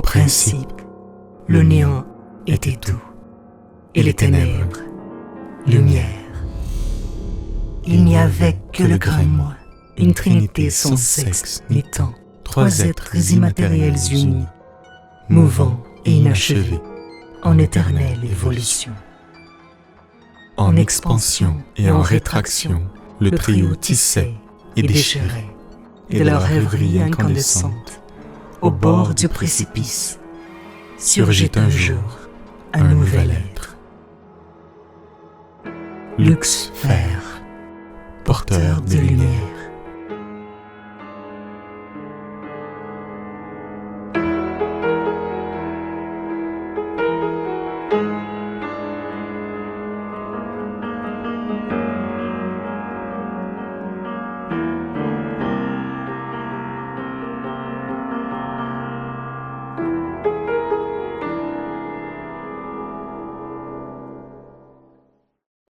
principe, le néant était tout, et les ténèbres, lumière. Il n'y avait que le grand moi, une trinité sans sexe ni temps, trois êtres immatériels unis, mouvants et inachevés, en éternelle évolution. En expansion et en rétraction, le trio tissait et déchirait, et de leur rêverie incandescente, au bord du précipice, surgit un jour un nouvel être. Lucifer, porteur de lumière.